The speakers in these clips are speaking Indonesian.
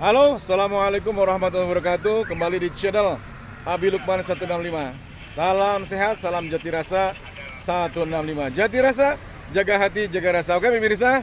Halo, Assalamualaikum warahmatullahi wabarakatuh. Kembali di channel Abi Lukman 165. Salam sehat, salam jati rasa 165. Jati rasa, jaga hati, jaga rasa. Oke pemirsa,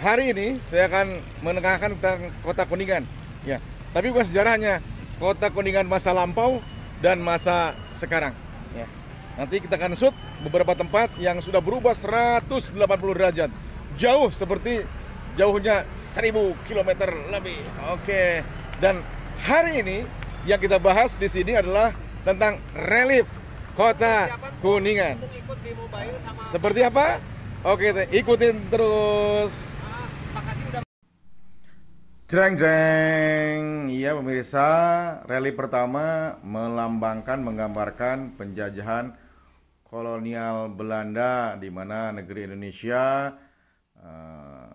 hari ini saya akan menengahkan tentang kota Kuningan. Ya, tapi bukan sejarahnya. Kota Kuningan masa lampau dan masa sekarang. Ya. Nanti kita akan shoot beberapa tempat yang sudah berubah 180 derajat. Jauh seperti jauhnya 1000 km lebih. Oke. Dan hari ini yang kita bahas di sini adalah tentang relief Kota Kuningan. Seperti apa? Oke, ikutin terus. Jreng jreng. Iya pemirsa, relief pertama melambangkan, menggambarkan penjajahan kolonial Belanda di mana negeri Indonesia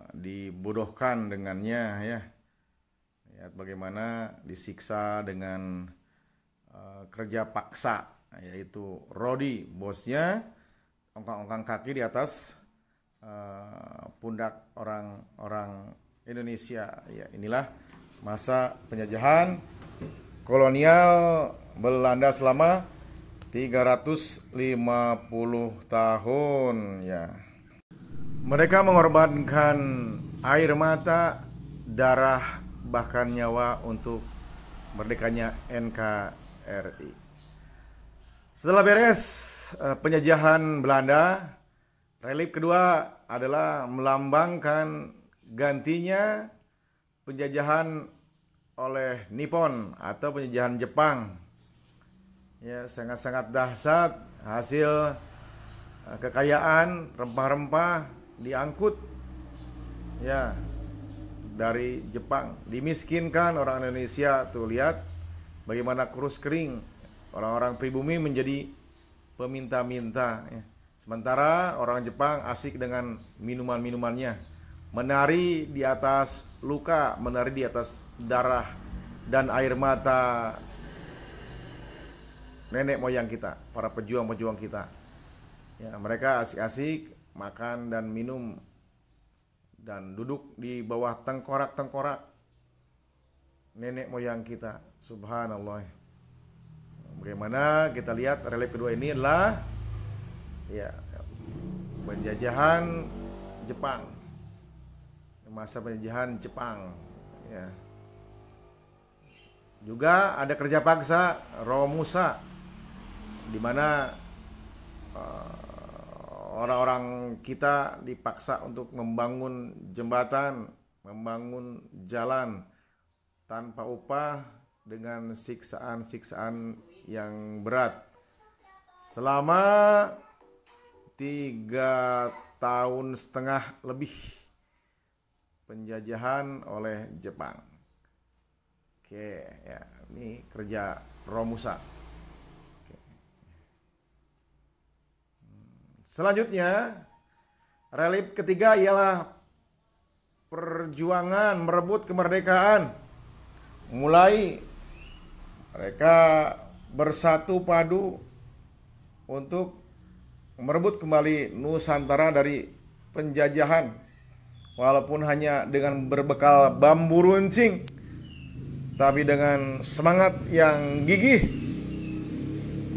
dibodohkan dengannya, ya. Lihat bagaimana disiksa dengan kerja paksa, yaitu Rodi bosnya ongkang-ongkang kaki di atas pundak orang-orang Indonesia. Ya, inilah masa penjajahan kolonial Belanda selama 350 tahun, ya. Mereka mengorbankan air mata, darah, bahkan nyawa untuk merdekanya NKRI. Setelah beres penjajahan Belanda, relief kedua adalah melambangkan gantinya penjajahan oleh Nippon atau penjajahan Jepang. Ya, sangat-sangat dahsyat hasil kekayaan rempah-rempah diangkut, ya, dari Jepang, dimiskinkan orang Indonesia. Tuh lihat bagaimana kurus kering, orang-orang pribumi menjadi peminta-minta, ya. Sementara orang Jepang asik dengan minuman-minumannya, menari di atas luka, menari di atas darah dan air mata nenek moyang kita, para pejuang-pejuang kita. Ya, mereka asik-asik makan dan minum dan duduk di bawah tengkorak-tengkorak nenek moyang kita. Subhanallah. Bagaimana kita lihat relief kedua ini adalah, ya, penjajahan Jepang, masa penjajahan Jepang, ya. Juga ada kerja paksa Romusa, di mana orang-orang kita dipaksa untuk membangun jembatan, membangun jalan tanpa upah dengan siksaan-siksaan yang berat selama 3,5 tahun lebih penjajahan oleh Jepang. Oke, ya, ini kerja Romusa. Selanjutnya, relief ketiga ialah perjuangan merebut kemerdekaan. Mulai mereka bersatu padu untuk merebut kembali Nusantara dari penjajahan. Walaupun hanya dengan berbekal bambu runcing, tapi dengan semangat yang gigih,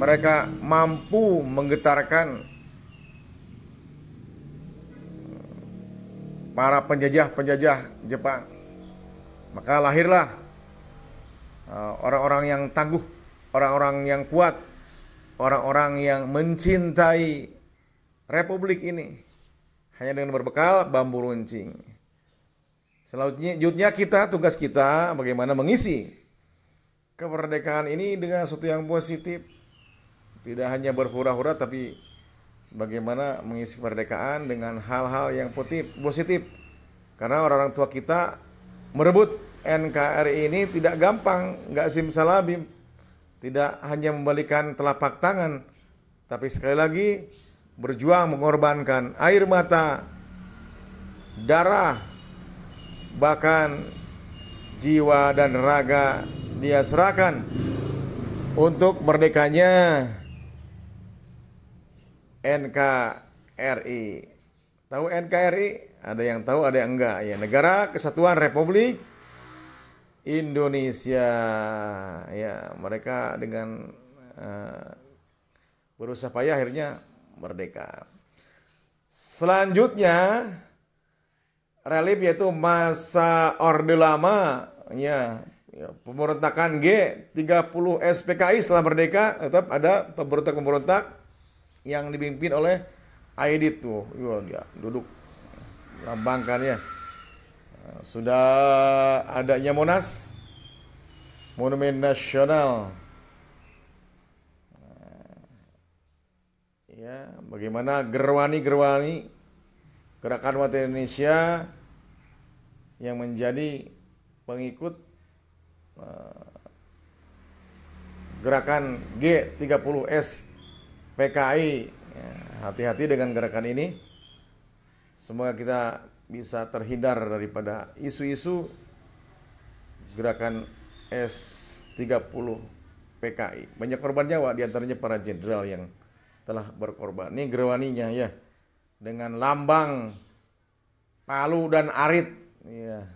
mereka mampu menggetarkan para penjajah-penjajah Jepang. Maka lahirlah orang-orang yang tangguh, orang-orang yang kuat, orang-orang yang mencintai republik ini hanya dengan berbekal bambu runcing. Selanjutnya tugas kita bagaimana mengisi kemerdekaan ini dengan sesuatu yang positif. Tidak hanya berhura-hura, tapi bagaimana mengisi kemerdekaan dengan hal-hal yang positif. Karena orang-orang tua kita merebut NKRI ini tidak gampang, nggak simsalabim. Tidak hanya membalikan telapak tangan, tapi sekali lagi berjuang mengorbankan air mata, darah, bahkan jiwa dan raga dia serahkan untuk merdekanya NKRI. Tahu NKRI? Ada yang tahu, ada yang enggak, ya. Negara Kesatuan Republik Indonesia. Ya, mereka dengan berusaha payah akhirnya merdeka. Selanjutnya relief yaitu masa Orde Lama, ya, pemberontakan G30 SPKI setelah merdeka. Tetap ada pemberontak-pemberontak yang dipimpin oleh Aidit tuh, dia duduk lambangkan ya. Sudah adanya Monas, Monumen Nasional. Ya, bagaimana gerwani-gerwani Gerakan Wanita Indonesia yang menjadi pengikut gerakan G30S PKI. Ya, hati-hati dengan gerakan ini. Semoga kita bisa terhindar daripada isu-isu gerakan S30 PKI. Banyak korban nyawa, diantaranya para jenderal yang telah berkorban. Ini gerwaninya ya, dengan lambang Palu dan Arit. Ya,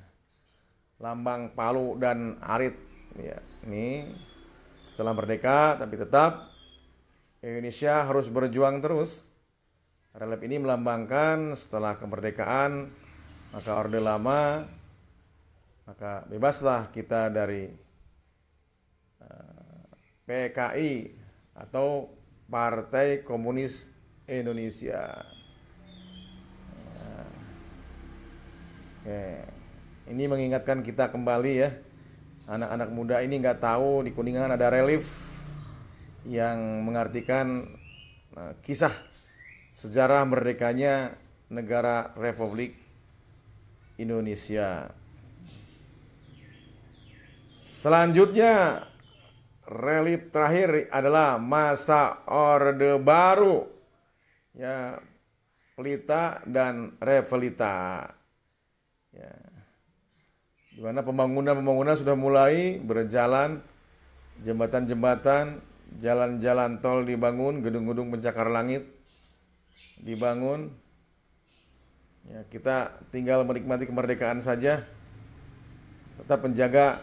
lambang Palu dan Arit. Ya, ini setelah merdeka, tapi tetap Indonesia harus berjuang terus. Relief ini melambangkan setelah kemerdekaan, maka Orde Lama, maka bebaslah kita dari PKI atau Partai Komunis Indonesia. Ini mengingatkan kita kembali ya, anak-anak muda ini nggak tahu di Kuningan ada relief yang mengartikan kisah sejarah merdekanya negara Republik Indonesia. Selanjutnya relief terakhir adalah masa Orde Baru, ya, Pelita dan Revelita. Ya, di mana pembangunan sudah mulai berjalan, jembatan-jembatan, jalan-jalan tol dibangun, gedung-gedung pencakar langit dibangun. Ya, kita tinggal menikmati kemerdekaan saja, tetap menjaga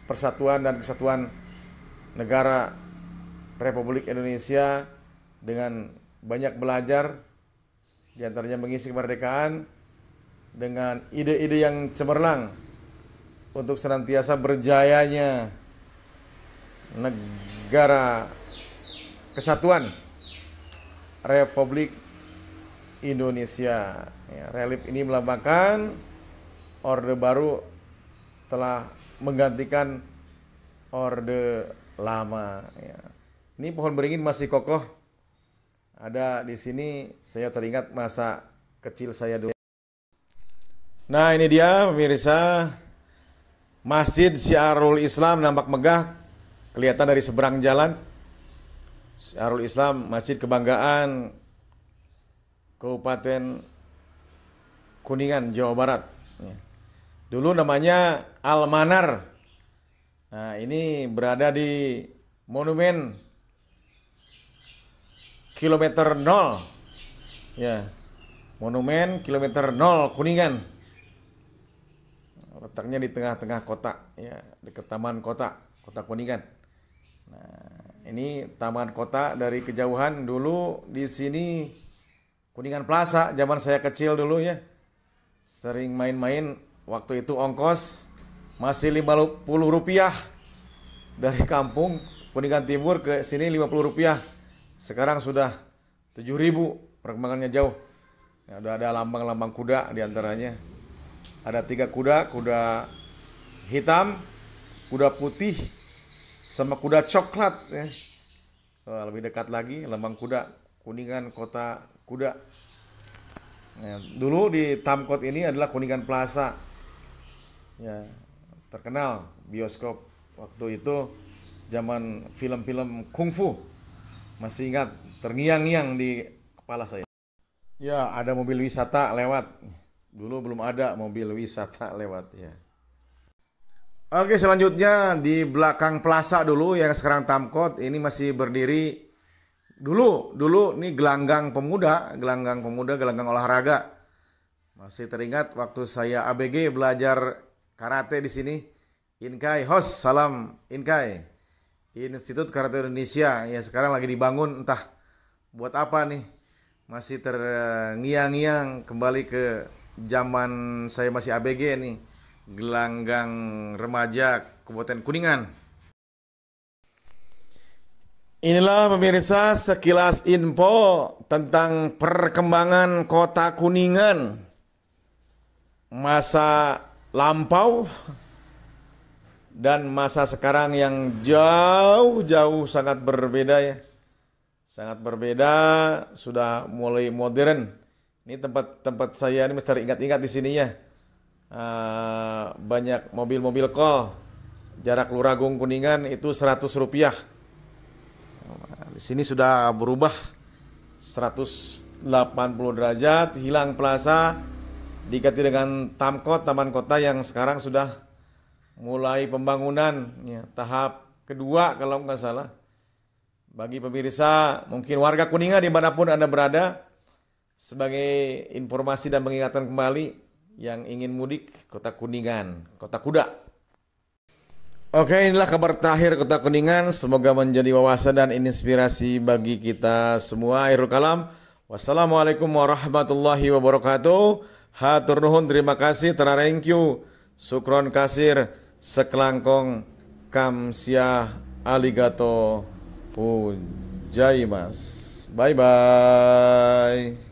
persatuan dan kesatuan negara Republik Indonesia dengan banyak belajar, diantaranya mengisi kemerdekaan dengan ide-ide yang cemerlang untuk senantiasa berjayanya negara kesatuan Republik Indonesia. Ya, relief ini melambangkan Orde Baru telah menggantikan Orde Lama. Ya. Ini pohon beringin masih kokoh. Ada di sini, saya teringat masa kecil saya dulu. Nah, ini dia pemirsa, Masjid Syiarul Islam nampak megah, kelihatan dari seberang jalan. Syiarul Islam, masjid kebanggaan Kabupaten Kuningan, Jawa Barat. Ya. Dulu namanya Al-Manar. Nah, ini berada di monumen kilometer 0. Ya. Monumen kilometer 0 Kuningan. Letaknya di tengah-tengah kota, ya, dekat taman kota Kuningan. Nah, ini taman kota dari kejauhan. Dulu di sini Kuningan Plaza, zaman saya kecil dulu ya. Sering main-main. Waktu itu ongkos masih Rp50 dari kampung Kuningan Timur ke sini Rp50. Sekarang sudah 7.000, perkembangannya jauh. Ya, udah ada lambang-lambang kuda diantaranya. Ada 3 kuda, kuda hitam, kuda putih, sama kuda coklat. Ya. Lebih dekat lagi, lambang kuda Kuningan Kota Kuda. Ya, dulu di Tamkot ini adalah Kuningan Plaza. Ya, terkenal bioskop waktu itu zaman film-film kungfu. Masih ingat, terngiang-ngiang di kepala saya. Ya, ada mobil wisata lewat. Dulu belum ada mobil wisata lewat ya. Oke, selanjutnya di belakang plaza dulu yang sekarang Tamkot ini masih berdiri. Dulu ini gelanggang pemuda, gelanggang olahraga. Masih teringat waktu saya ABG belajar karate di sini. Inkai, host, salam Inkai. Institut Karate Indonesia ya sekarang lagi dibangun, entah buat apa nih. Masih terngiang-ngiang kembali ke zaman saya masih ABG nih. Gelanggang Remaja Kabupaten Kuningan. Inilah pemirsa sekilas info tentang perkembangan Kota Kuningan masa lampau dan masa sekarang yang jauh-jauh sangat berbeda ya. Sangat berbeda, sudah mulai modern. Ini tempat saya ini mesti ingat-ingat di sini ya. Banyak mobil-mobil kol. Jarak Luragung Kuningan itu Rp100. Di sini sudah berubah 180 derajat, hilang plaza, diganti dengan Tamkot, Taman Kota yang sekarang sudah mulai pembangunan ya, tahap kedua kalau nggak salah. Bagi pemirsa, mungkin warga Kuningan dimanapun Anda berada, sebagai informasi dan mengingatkan kembali yang ingin mudik Kota Kuningan, Kota Kuda. Oke, inilah kabar terakhir Kota Kuningan. Semoga menjadi wawasan dan inspirasi bagi kita semua. Akhirul kalam. Wassalamualaikum warahmatullahi wabarakatuh. Hatur nuhun, terima kasih, thank you, sukron kasir, sekelangkong, kamsia, aligato, pujaimas. Bye-bye.